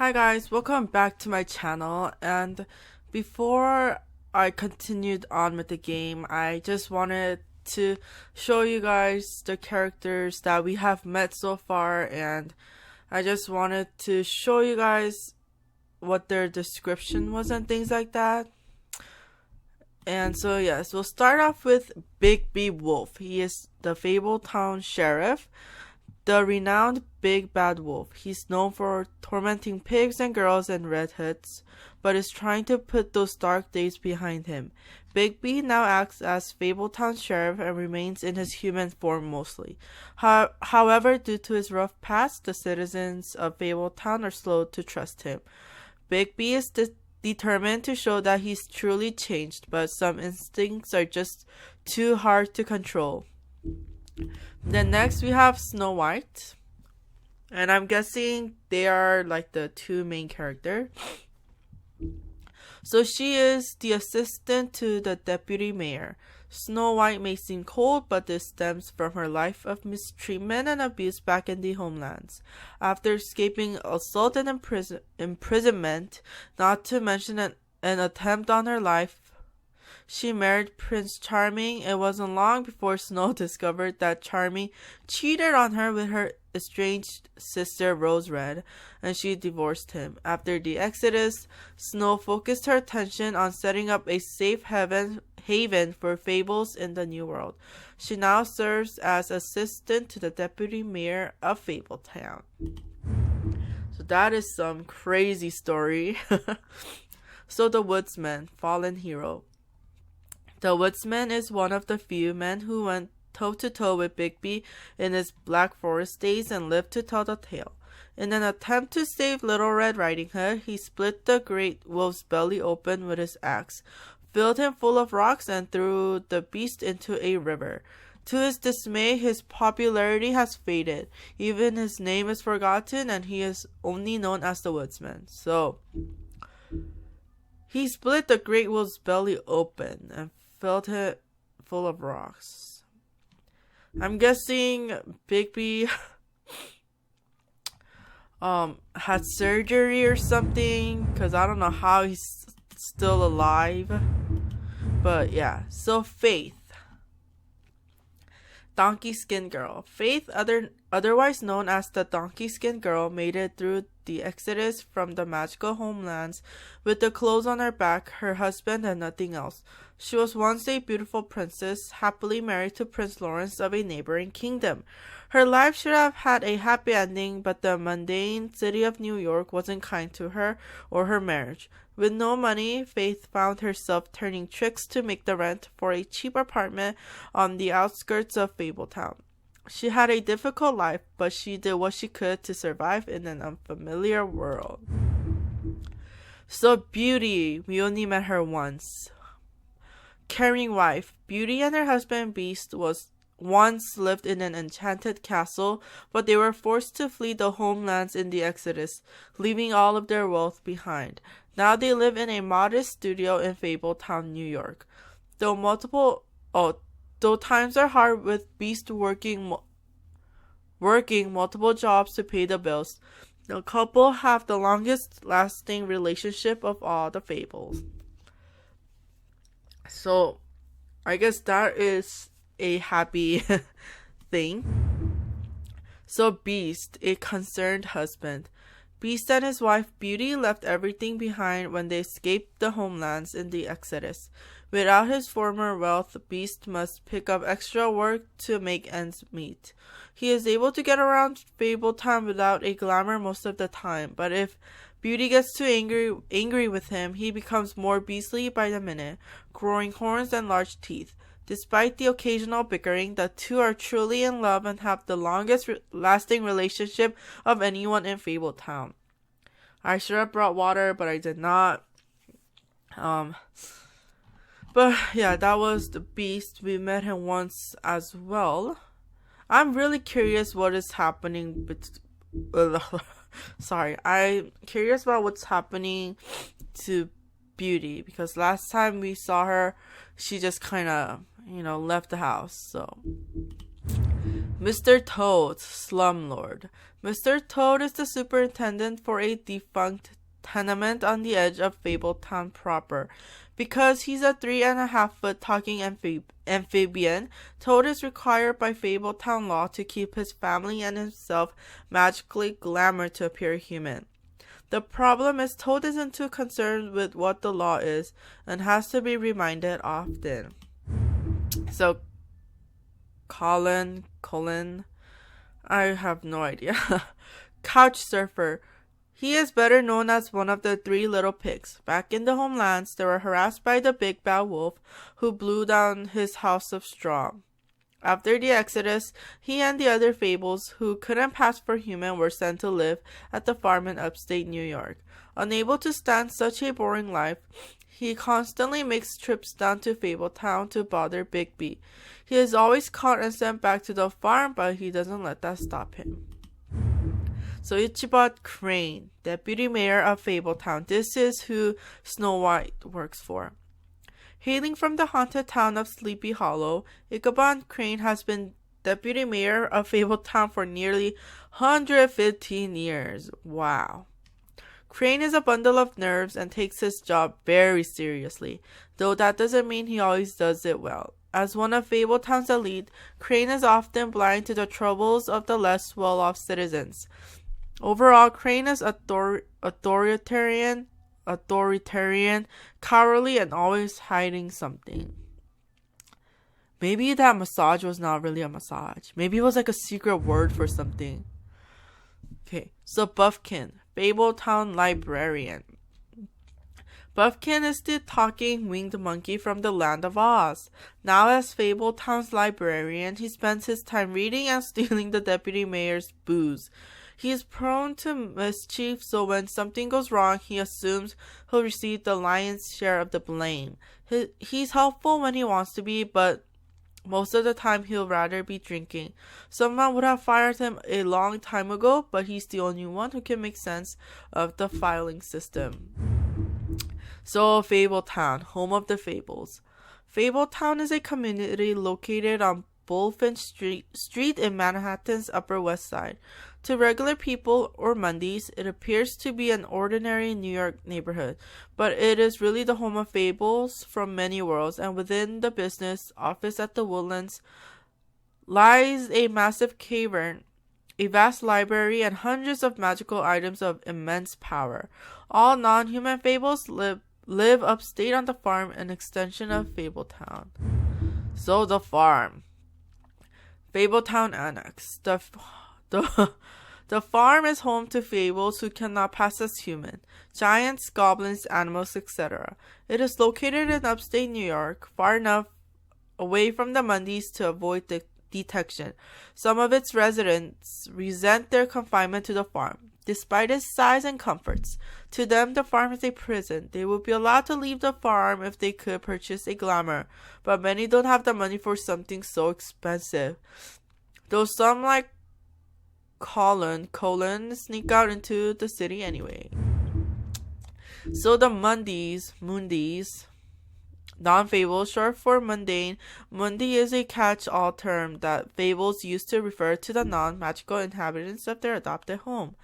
Hi guys, welcome back to my channel, and before I continued on with the game, I just wanted to show you guys the characters that we have met so far, and I just wanted to show you guys what their description was and things like that. And so yes, we'll start off with Bigby Wolf. He is the Fabletown sheriff, the renowned Big Bad Wolf. He's known for tormenting pigs and girls and red hoods, but is trying to put those dark days behind him. Bigby now acts as Fabletown sheriff and remains in his human form mostly. However, due to his rough past, the citizens of Fabletown are slow to trust him. Bigby is determined to show that he's truly changed, but some instincts are just too hard to control. Then next we have Snow White, and I'm guessing they are like the two main characters. So she is the assistant to the deputy mayor. Snow White may seem cold, but this stems from her life of mistreatment and abuse back in the homelands. After escaping assault and imprisonment, not to mention an attempt on her life, she married Prince Charming. It wasn't long before Snow discovered that Charming cheated on her with her estranged sister Rose Red, and she divorced him. After the Exodus, Snow focused her attention on setting up a safe haven for fables in the New World. She now serves as assistant to the deputy mayor of Fabletown. So that is some crazy story. So the Woodsman, fallen hero. The Woodsman is one of the few men who went toe-to-toe with Bigby in his Black Forest days and lived to tell the tale. In an attempt to save Little Red Riding Hood, he split the great wolf's belly open with his axe, filled him full of rocks, and threw the beast into a river. To his dismay, his popularity has faded. Even his name is forgotten, and he is only known as the Woodsman. So, he split the great wolf's belly open and filled it full of rocks. I'm guessing Bigby had surgery or something, because I don't know how he's still alive. But yeah, so Faith, Donkey Skin Girl. Faith, otherwise known as the Donkey Skin Girl, made it through the Exodus from the magical homelands with the clothes on her back, her husband, and nothing else. She was once a beautiful princess, happily married to Prince Lawrence of a neighboring kingdom. Her life should have had a happy ending, but the mundane city of New York wasn't kind to her or her marriage. With no money, Faith found herself turning tricks to make the rent for a cheap apartment on the outskirts of Fabletown. She had a difficult life, but she did what she could to survive in an unfamiliar world. So Beauty, we only met her once. Caring wife. Beauty and her husband Beast once lived in an enchanted castle, but they were forced to flee the homelands in the Exodus, leaving all of their wealth behind. Now they live in a modest studio in Fabletown, New York. Though times are hard with Beast working multiple jobs to pay the bills, the couple have the longest lasting relationship of all the fables. So, I guess that is a happy thing. So Beast, a concerned husband. Beast and his wife Beauty left everything behind when they escaped the homelands in the Exodus. Without his former wealth, Beast must pick up extra work to make ends meet. He is able to get around Fabletown without a glamour most of the time, but if Beauty gets too angry with him, he becomes more beastly by the minute, growing horns and large teeth. Despite the occasional bickering, the two are truly in love and have the longest lasting relationship of anyone in Fabletown. I should have brought water, but I did not. But yeah, that was the Beast. We met him once as well. I'm really curious what is happening. I'm curious about what's happening to Beauty, because last time we saw her, she just kind of, left the house. So Mr. Toad, slumlord. Mr. Toad is the superintendent for a defunct tenement on the edge of Fabletown proper. Because he's a 3.5-foot talking amphibian, Toad is required by Fabletown law to keep his family and himself magically glamored to appear human. The problem is Toad isn't too concerned with what the law is and has to be reminded often. So, Colin, I have no idea. Couch surfer. He is better known as one of the 3 little pigs. Back in the homelands, they were harassed by the big bad wolf who blew down his house of straw. After the exodus, he and the other fables who couldn't pass for human were sent to live at the farm in upstate New York. Unable to stand such a boring life, he constantly makes trips down to Fabletown to bother Bigby. He is always caught and sent back to the farm, but he doesn't let that stop him. So Ichabod Crane, deputy mayor of Fabletown. This is who Snow White works for. Hailing from the haunted town of Sleepy Hollow, Ichabod Crane has been deputy mayor of Fabletown for nearly 115 years. Wow. Crane is a bundle of nerves and takes his job very seriously, though that doesn't mean he always does it well. As one of Fabletown's elite, Crane is often blind to the troubles of the less well-off citizens. Overall, Crane is authoritarian, cowardly, and always hiding something. Maybe that massage was not really a massage. Maybe it was like a secret word for something. Okay, so Buffkin, Fabletown librarian. Buffkin is the talking winged monkey from the land of Oz. Now as Fabletown's librarian, he spends his time reading and stealing the deputy mayor's booze. He is prone to mischief, so when something goes wrong, he assumes he'll receive the lion's share of the blame. He's helpful when he wants to be, but most of the time he'll rather be drinking. Someone would have fired him a long time ago, but he's the only one who can make sense of the filing system. So, Fabletown, home of the fables. Fabletown is a community located on Bullfinch Street in Manhattan's Upper West Side. To regular people, or Mondays, it appears to be an ordinary New York neighborhood, but it is really the home of fables from many worlds, and within the business office at the Woodlands lies a massive cavern, a vast library, and hundreds of magical items of immense power. All non-human fables live upstate on the farm, an extension of Fabletown. So the farm. Fabletown Annex. The farm is home to fables who cannot pass as human, giants, goblins, animals, etc. It is located in upstate New York, far enough away from the Mondays to avoid detection. Some of its residents resent their confinement to the farm, despite its size and comforts. To them, the farm is a prison. They would be allowed to leave the farm if they could purchase a glamour, but many don't have the money for something so expensive. Though some, like Colin, sneak out into the city anyway. So the Mondays, non-fable, short for mundane. Mundi is a catch-all term that fables use to refer to the non-magical inhabitants of their adopted home.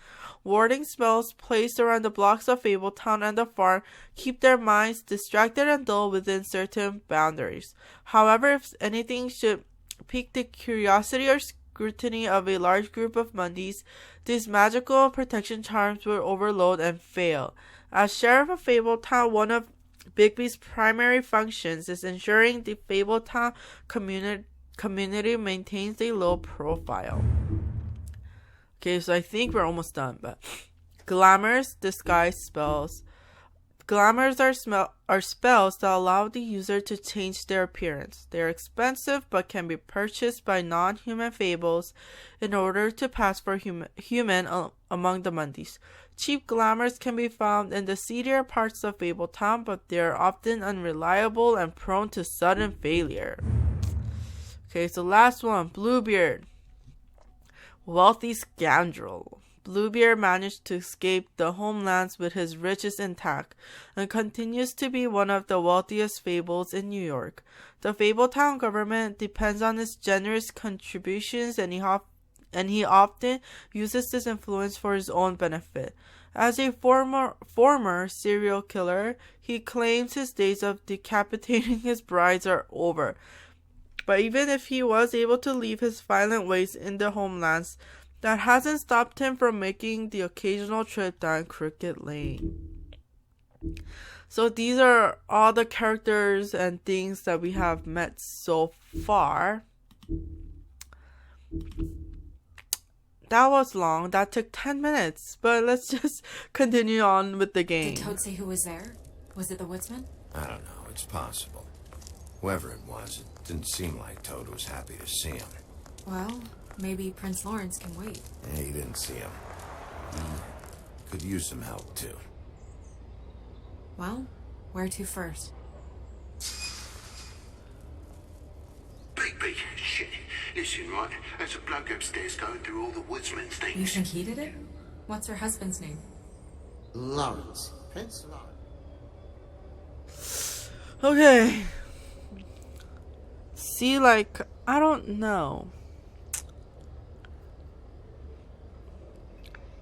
Warding spells placed around the blocks of Fabletown and the farm keep their minds distracted and dull within certain boundaries. However, if anything should pique the curiosity or scrutiny of a large group of Mondays, these magical protection charms will overload and fail. As sheriff of Fabletown, one of Bigby's primary functions is ensuring the Fabletown community maintains a low profile. Okay, so I think we're almost done, but glamours, disguise spells. Glamours are spells that allow the user to change their appearance. They are expensive but can be purchased by non-human fables in order to pass for human among the Mondays. Cheap glamours can be found in the seedier parts of Fabletown, but they are often unreliable and prone to sudden failure. Okay, so last one, Bluebeard. Wealthy scoundrel. Bluebeard managed to escape the homelands with his riches intact and continues to be one of the wealthiest fables in New York. The Fabletown government depends on his generous contributions, and he often uses this influence for his own benefit. As a former serial killer, he claims his days of decapitating his brides are over. But even if he was able to leave his violent ways in the homelands, that hasn't stopped him from making the occasional trip down Crooked Lane. So these are all the characters and things that we have met so far. That was long. That took 10 minutes. But let's just continue on with the game. Did Toad say who was there? Was it the woodsman? I don't know. It's possible. Whoever it was, it didn't seem like Toad was happy to see him. Well, maybe Prince Lawrence can wait. Yeah, he didn't see him. He could use some help, too. Well, where to first? Big shit. Listen, right, there's a bloke upstairs going through all the woodsman's things. You think he did it? What's her husband's name? Lawrence. Prince Lawrence. Okay. See, like, I don't know.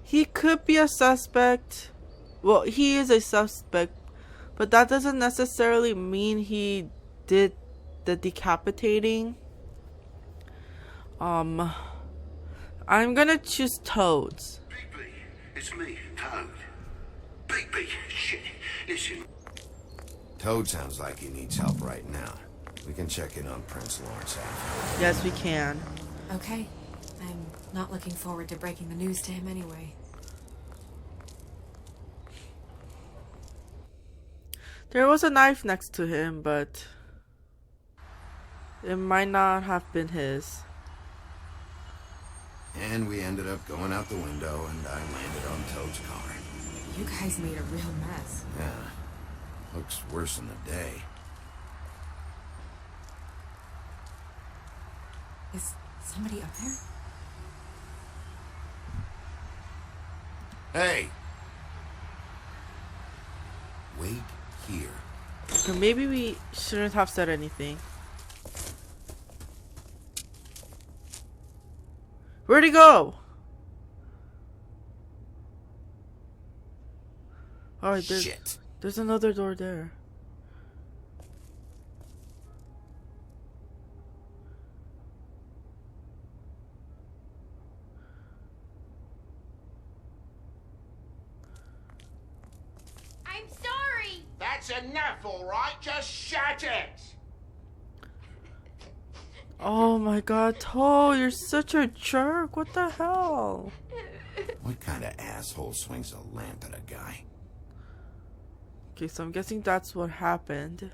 He could be a suspect. Well, he is a suspect, but that doesn't necessarily mean he did the decapitating. I'm gonna choose Toads. Big B, it's me, Toad. Big shit. Listen. Toad sounds like he needs help right now. We can check in on Prince Lawrence after. Yes, we can. Okay. I'm not looking forward to breaking the news to him anyway. There was a knife next to him, but it might not have been his. And we ended up going out the window, and I landed on Toad's car. You guys made a real mess. Yeah. Looks worse than the day. Is somebody up there? Hey! Wait here. Or maybe we shouldn't have said anything. Where'd he go? Alright, Shit. There's another door there. I'm sorry. That's enough, all right? Just shut it. Oh my god, Toad, you're such a jerk. What the hell? What kind of asshole swings a lamp at a guy? Okay, so I'm guessing that's what happened.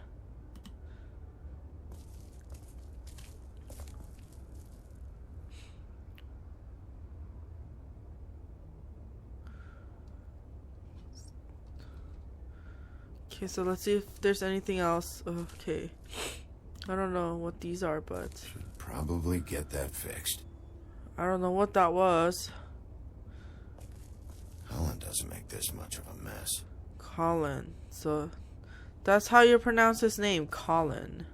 Okay, so let's see if there's anything else. Okay. I don't know what these are, but Should probably get that fixed. I don't know what that was. Helen doesn't make this much of a mess. Colin. So that's how you pronounce his name, Colin.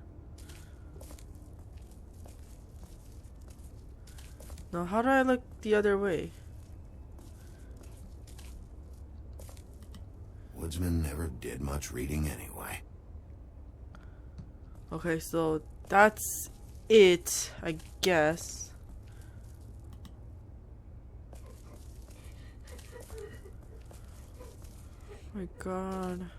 Now, how do I look the other way? Woodsman never did much reading anyway. Okay, so that's it, I guess. Oh my god.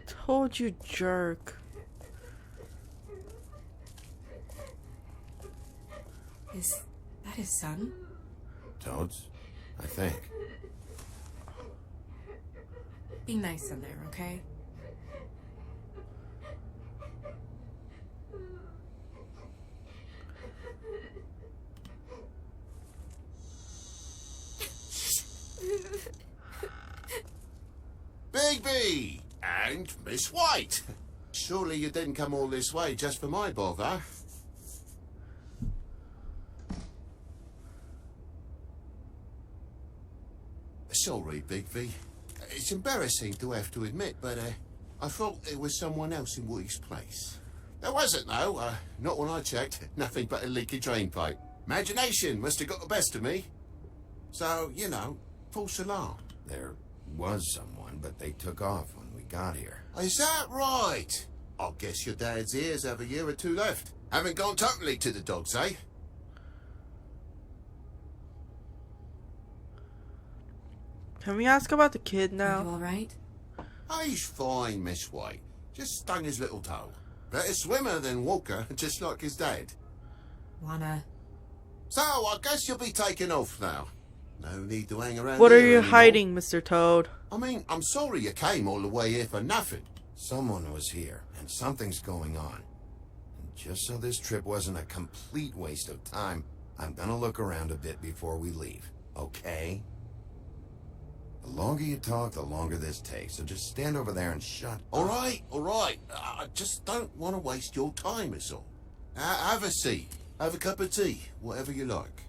Told you, jerk. Is that his son? Toads? I think. Be nice in there, okay? Big B and Miss White. Surely you didn't come all this way just for my bother. Sorry, Bigby. It's embarrassing to have to admit, but I thought there was someone else in Woody's place. There wasn't, though. Not when I checked. Nothing but a leaky drain pipe. Imagination must have got the best of me. So, you know, false alarm. There was someone, but they took off when we got here. Is that right? I guess your dad's ears have a year or two left. Haven't gone totally to the dogs, eh? Can we ask about the kid Are you now? all right? He's fine, Miss White. Just stung his little toe. Better swimmer than Walker, just like his dad. Wanna... So, I guess you'll be taking off now. No need to hang around What are here you anymore. hiding, Mr. Toad? I mean, I'm sorry you came all the way here for nothing. Someone was here, and something's going on. And just so this trip wasn't a complete waste of time, I'm gonna look around a bit before we leave, okay? The longer you talk, the longer this takes, so just stand over there and shut up. All right. I just don't want to waste your time, is all. Have a seat. Have a cup of tea. Whatever you like.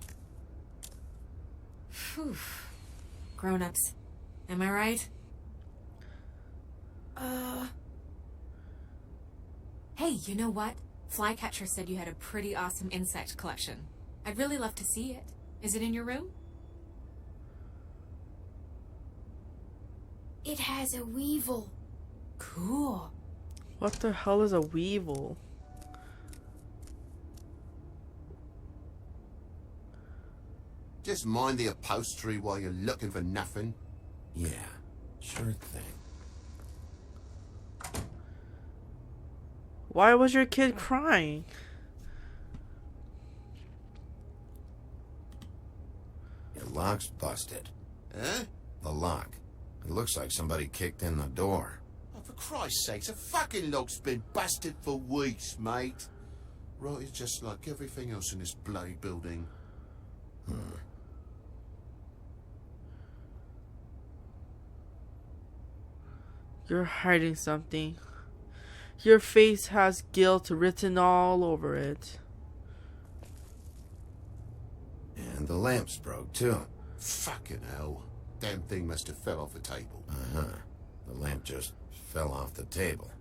Phew. Grown-ups. Am I right? Hey, you know what? Flycatcher said you had a pretty awesome insect collection. I'd really love to see it. Is it in your room? It has a weevil. Cool. What the hell is a weevil? Just mind the upholstery while you're looking for nothing. Yeah, sure thing. Why was your kid crying? Your lock's busted. Eh? The lock. It looks like somebody kicked in the door. Oh, for Christ's sakes, a fucking lock's been busted for weeks, mate. Right, it's just like everything else in this bloody building. You're hiding something. Your face has guilt written all over it. And the lamp's broke, too. Fucking hell. Damn thing must have fell off the table. Uh-huh. The lamp just fell off the table.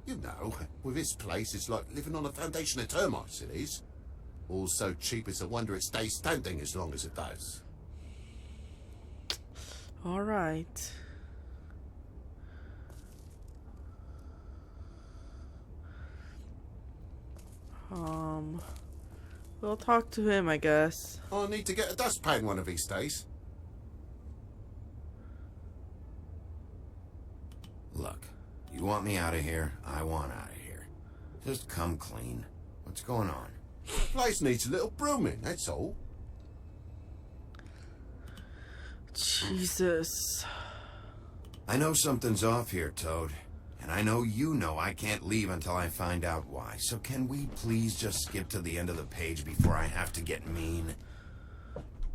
You know, with this place, it's like living on a foundation of termites, it is. All so cheap, it's a wonder it stays standing as long as it does. Alright. We'll talk to him, I guess. I'll need to get a dustpan one of these days. Look, you want me out of here? I want out of here. Just come clean. What's going on? The place needs a little brooming, that's all. Jesus. I know something's off here, Toad. And I know you know I can't leave until I find out why. So can we please just skip to the end of the page before I have to get mean?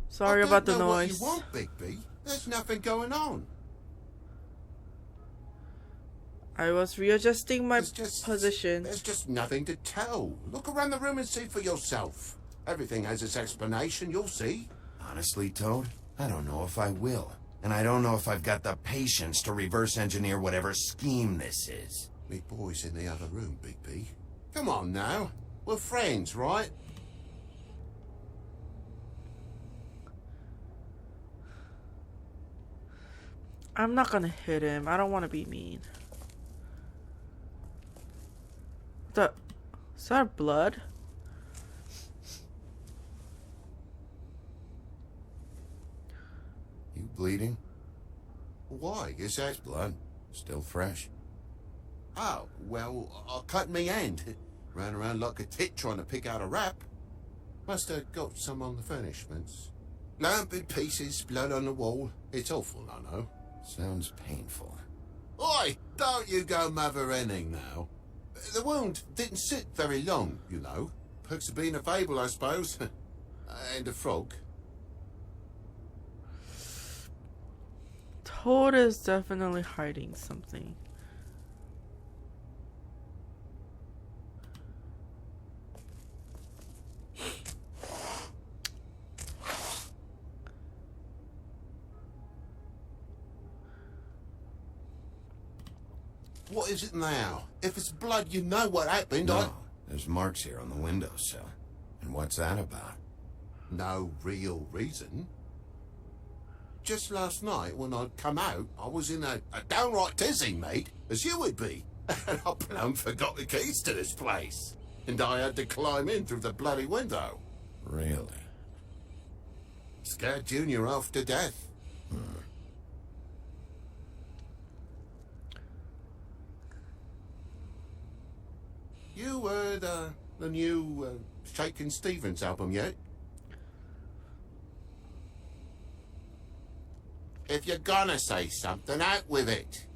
Sorry about the noise. What you want, Bigby. There's nothing going on. I was readjusting my There's position. There's just nothing to tell. Look around the room and see for yourself. Everything has its explanation, you'll see. Honestly, Toad, I don't know if I will. And I don't know if I've got the patience to reverse engineer whatever scheme this is. Me boy's in the other room, Bigby. Come on now. We're friends, right? I'm not gonna hit him. I don't want to be mean. Is that blood? You bleeding? Why? Is that... Blood. Still fresh. Oh, well, I cut me hand. Ran around like a tit trying to pick out a wrap. Must have got some on the furnishments. Lamp in pieces, blood on the wall. It's awful, I know. Sounds painful. Oi, don't you go mother-henning now. The wound didn't sit very long, you know. Perks of being a fable, I suppose. And a frog. Toad is definitely hiding something. What is it now? If it's blood, you know what happened. No, there's marks here on the windowsill. And what's that about? No real reason. Just last night, when I'd come out, I was in a downright tizzy, mate, as you would be. And I plumb forgot the keys to this place. And I had to climb in through the bloody window. Really? Scared Junior off to death. You heard the new Shakin' Stevens album yet? If you're gonna say something, out with it.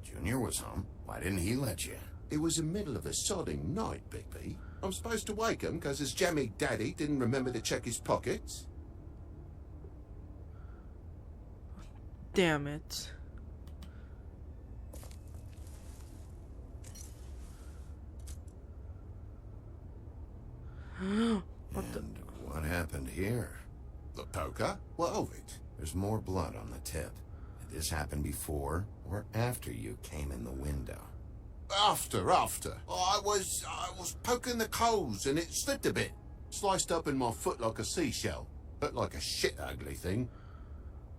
Junior was home. Why didn't he let you? It was the middle of a sodding night, Bigby. I'm supposed to wake him because his jammy daddy didn't remember to check his pockets. Damn it. What happened here? The poker? What of it? There's more blood on the tip. Did this happen before or after you came in the window? After. I was poking the coals and it slipped a bit. Sliced up in my foot like a seashell. Looked like a shit ugly thing.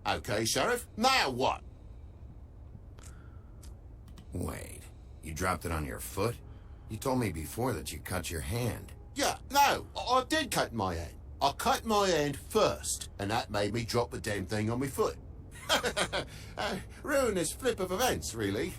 Okay, Sheriff, now what? Wait, you dropped it on your foot? You told me before that you cut your hand. Yeah, no, I did cut my hand. I cut my hand first, and that made me drop the damn thing on my foot. Ruinous flip of events, really.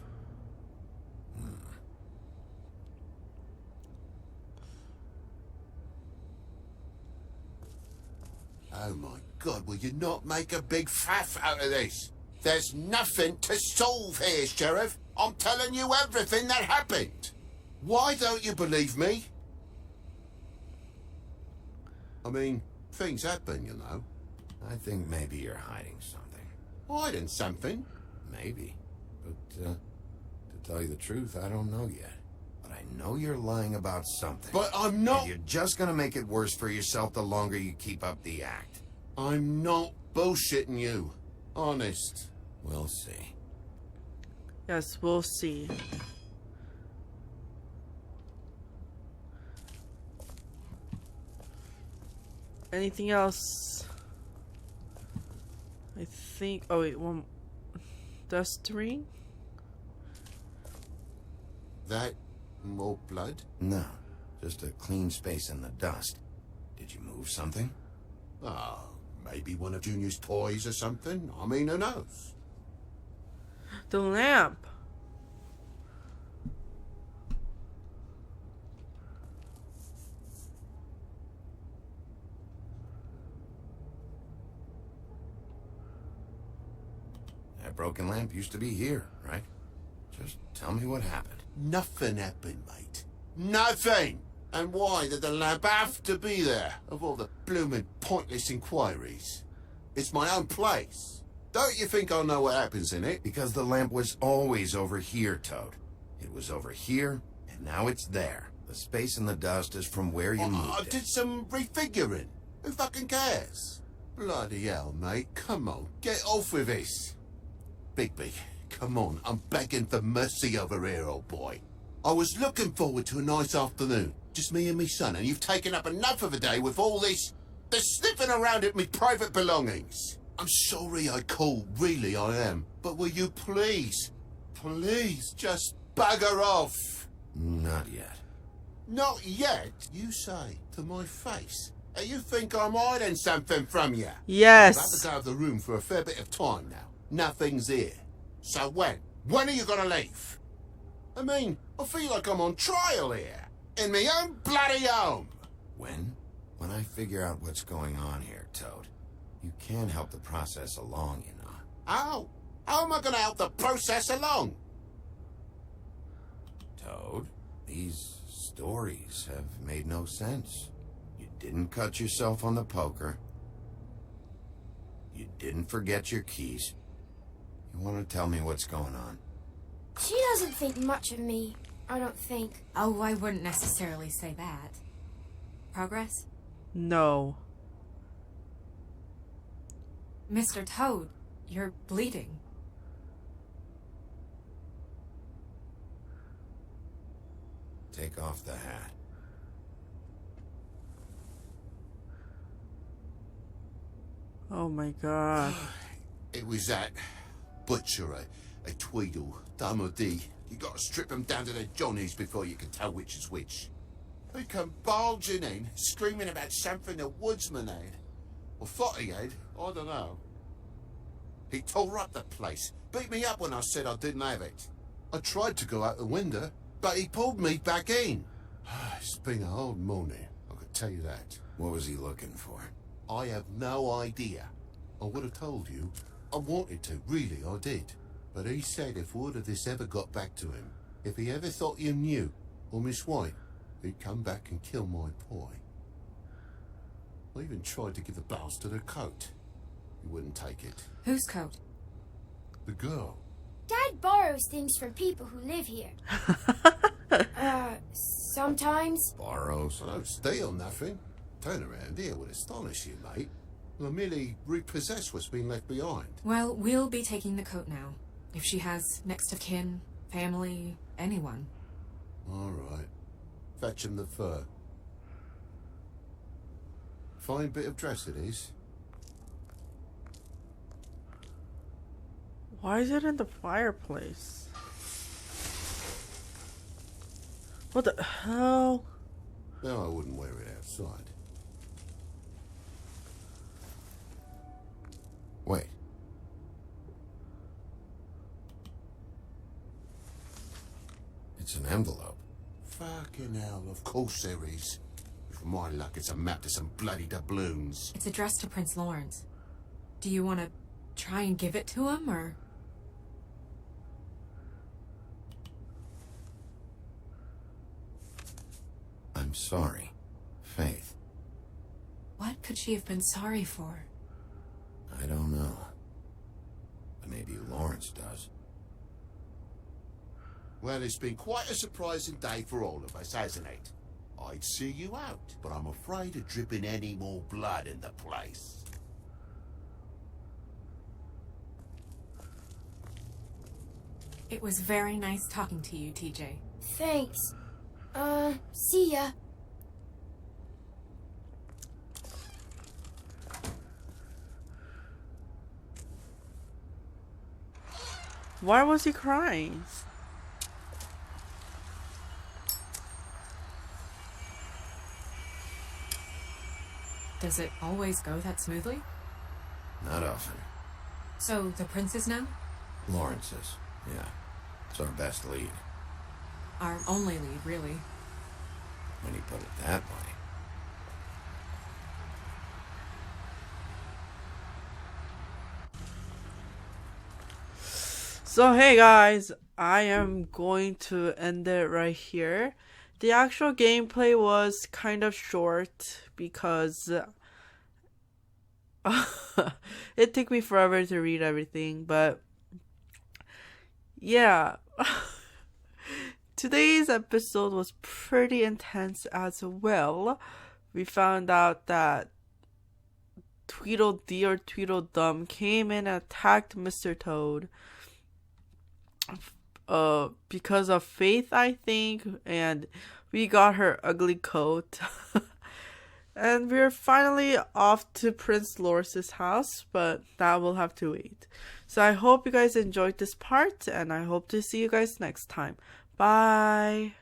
Oh my God, will you not make a big faff out of this? There's nothing to solve here, Sheriff. I'm telling you everything that happened. Why don't you believe me? I mean, things happen, you know. I think maybe you're hiding something. Hiding something? Maybe. But, to tell you the truth, I don't know yet. But I know you're lying about something. But I'm not... And you're just gonna make it worse for yourself the longer you keep up the act. I'm not bullshitting you. Honest. We'll see. Yes, we'll see. Anything else? I think. Oh wait, one. Dust ring? That more blood? No, just a clean space in the dust. Did you move something? Oh, maybe one of Junior's toys or something. I mean, who knows? The lamp. That broken lamp used to be here, right? Just tell me what happened. Nothing happened, mate. Nothing! And why did the lamp have to be there, of all the bloomin' pointless inquiries? It's my own place. Don't you think I know what happens in it? Because the lamp was always over here, Toad. It was over here, and now it's there. The space in the dust is from where you moved I it. did some refiguring. Who fucking cares? Bloody hell, mate. Come on, get off with this. Bigby, come on. I'm begging for mercy over here, old boy. I was looking forward to a nice afternoon. Just me and me son, and you've taken up enough of a day with all this sniffing around at me private belongings. I'm sorry I called, really I am. But will you please, just bugger off? Not yet. Not yet, you say, to my face. You think I'm hiding something from you? Yes. I've had to go out of the room for a fair bit of time now. Nothing's here. So when? When are you gonna leave? I mean, I feel like I'm on trial here. In my own bloody home. When? When I figure out what's going on here, Toad. You can help the process along, you know. How? How am I gonna help the process along? Toad, these stories have made no sense. You didn't cut yourself on the poker. You didn't forget your keys. You want to tell me what's going on? She doesn't think much of me, I don't think. Oh, I wouldn't necessarily say that. Progress? No. Mr. Toad, you're bleeding. Take off the hat. Oh my god. It was that butcher, a Tweedle, Dumody. You got to strip them down to their johnnies before you can tell which is which. He come bulging in, screaming about something the woodsman had. Or thought he had, I don't know. He tore up the place, beat me up when I said I didn't have it. I tried to go out the window, but he pulled me back in. It's been a hard morning, I could tell you that. What was he looking for? I have no idea. I would have told you. I wanted to, really, I did. But he said if word of this ever got back to him, if he ever thought you knew, or Miss White, he'd come back and kill my boy. I even tried to give the bastard a coat. He wouldn't take it. Whose coat? The girl. Dad borrows things from people who live here. Sometimes. Borrows? I don't steal nothing. Turn around here would astonish you, mate. I merely repossess what's been left behind. Well, we'll be taking the coat now. If she has next of kin, family, anyone. All right. Fetch him the fur. Fine bit of dress it is. Why is it in the fireplace? What the hell? No, I wouldn't wear it outside. Wait. It's an envelope. Fucking hell, of course there is. With my luck, it's a map to some bloody doubloons. It's addressed to Prince Lawrence. Do you want to try and give it to him, or...? I'm sorry, Faith. What could she have been sorry for? I don't know. But maybe Lawrence does. Well, it's been quite a surprising day for all of us, hasn't it? I'd see you out, but I'm afraid of dripping any more blood in the place. It was very nice talking to you, TJ. Thanks. See ya. Why was he crying? Does it always go that smoothly? Not often. So, the princes know? Lawrence's, yeah. It's our best lead, Our only lead, really. when you put it that way. So hey guys, I am going to end it right here. The actual gameplay was kind of short because it took me forever to read everything, but yeah. Today's episode was pretty intense as well. We found out that Tweedledee or Tweedledum came in and attacked Mr. Toad because of Faith, I think, and we got her ugly coat. And we're finally off to Prince Lawrence's house, but that will have to wait. So I hope you guys enjoyed this part, and I hope to see you guys next time. Bye!